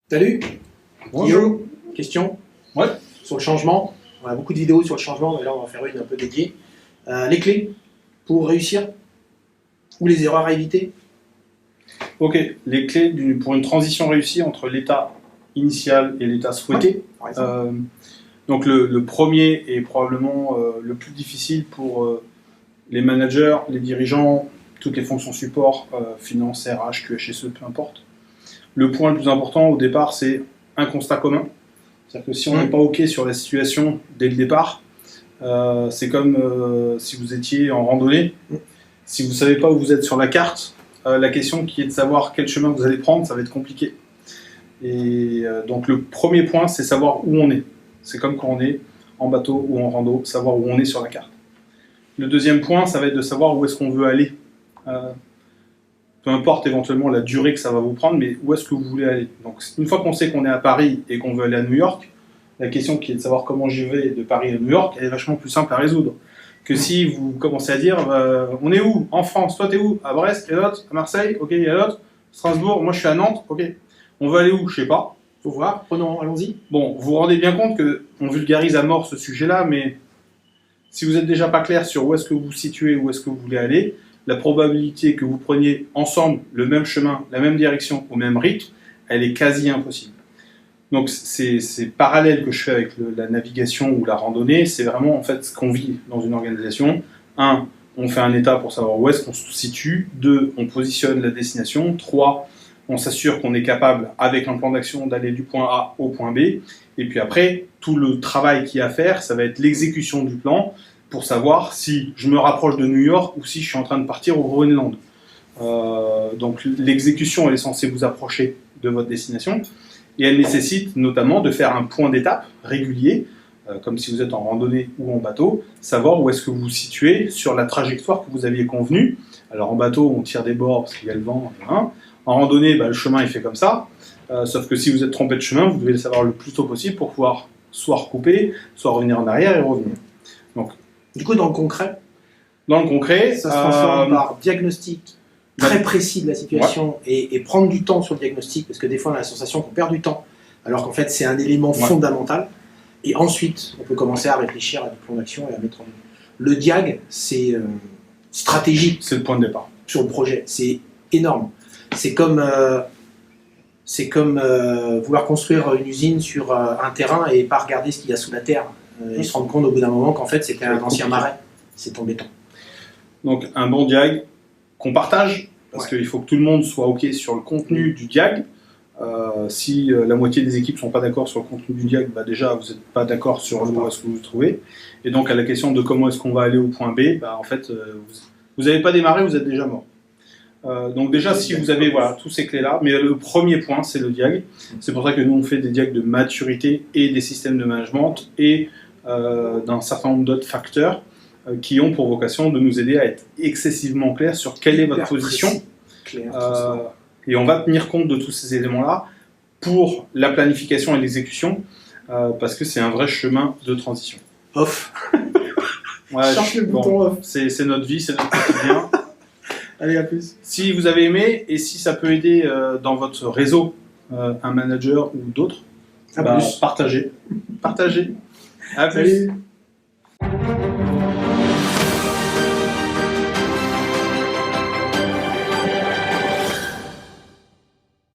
Salut. Bonjour. Guillaume, question Ouais. sur le changement. On a beaucoup de vidéos sur le changement, mais là on va en faire une un peu dédiée. Les clés pour réussir ou les erreurs à éviter. Ok, les clés pour une transition réussie entre l'état initial et l'état souhaité. Par exemple. Donc le premier est probablement le plus difficile pour les managers, les dirigeants, toutes les fonctions support, finance, RH, QHSE, peu importe. Le point le plus important au départ, c'est un constat commun. C'est-à-dire que si on n'est pas OK sur la situation dès le départ, c'est comme si vous étiez en randonnée. Si vous ne savez pas où vous êtes sur la carte, la question qui est de savoir quel chemin vous allez prendre, ça va être compliqué. Et donc le premier point, c'est savoir où on est. C'est comme quand on est en bateau ou en rando, savoir où on est sur la carte. Le deuxième point, ça va être de savoir où est-ce qu'on veut aller. Peu importe éventuellement la durée que ça va vous prendre, mais où est-ce que vous voulez aller. Donc une fois qu'on sait qu'on est à Paris et qu'on veut aller à New York, la question qui est de savoir comment j'y vais de Paris à New York, elle est vachement plus simple à résoudre que si vous commencez à dire on est où? En France, toi t'es où? À Brest, et l'autre? À Marseille, ok, et l'autre? Strasbourg, moi je suis à Nantes, ok. On va aller où? Je sais pas. Faut voir, prenons, allons-y. Bon, vous vous rendez bien compte qu'on vulgarise à mort ce sujet-là, mais si vous n'êtes déjà pas clair sur où est-ce que vous vous situez, où est-ce que vous voulez aller, la probabilité que vous preniez ensemble le même chemin, la même direction, au même rythme, elle est quasi impossible. Donc c'est parallèle que je fais avec la navigation ou la randonnée, c'est vraiment en fait ce qu'on vit dans une organisation. 1, on fait un état pour savoir où est-ce qu'on se situe. 2, on positionne la destination. 3, on s'assure qu'on est capable, avec un plan d'action, d'aller du point A au point B. Et puis après, tout le travail qu'il y a à faire, ça va être l'exécution du plan pour savoir si je me rapproche de New York ou si je suis en train de partir au Groenland. Donc l'exécution, elle est censée vous approcher de votre destination. Et elle nécessite notamment de faire un point d'étape régulier, comme si vous êtes en randonnée ou en bateau, savoir où est-ce que vous vous situez sur la trajectoire que vous aviez convenue. Alors en bateau, on tire des bords parce qu'il y a le vent. Hein. En randonnée, le chemin est fait comme ça. Sauf que si vous êtes trompé de chemin, vous devez le savoir le plus tôt possible pour pouvoir soit recouper, soit revenir en arrière et revenir. Donc, Du coup, dans le concret, ça se transforme par diagnostic très précis de la situation et prendre du temps sur le diagnostic, parce que des fois on a la sensation qu'on perd du temps, alors qu'en fait c'est un élément fondamental. Et ensuite, on peut commencer à réfléchir à des plans d'action et à mettre en œuvre. Le diag, c'est stratégique. C'est le point de départ. Sur le projet, c'est énorme. C'est comme vouloir construire une usine sur un terrain et pas regarder ce qu'il y a sous la terre. Et se rendre compte au bout d'un moment qu'en fait c'était un ancien marais. C'est embêtant. Donc un bon diag qu'on partage, parce qu'il faut que tout le monde soit OK sur le contenu du diag. Si la moitié des équipes ne sont pas d'accord sur le contenu du diag, déjà vous n'êtes pas d'accord sur où est-ce que vous vous trouvez. Et donc à la question de comment est-ce qu'on va aller au point B, en fait vous n'avez pas démarré, vous êtes déjà mort. Donc déjà si vous avez tous ces clés-là, mais le premier point c'est le diag. C'est pour ça que nous on fait des diags de maturité et des systèmes de management et d'un certain nombre d'autres facteurs qui ont pour vocation de nous aider à être excessivement clairs sur quelle est votre position. Et on va tenir compte de tous ces éléments-là pour la planification et l'exécution, parce que c'est un vrai chemin de transition. Off. Cherche le bouton off. C'est notre vie, c'est notre quotidien. Allez, à plus. Si vous avez aimé et si ça peut aider dans votre réseau un manager ou d'autres, partagez. Partagez. À plus. Salut.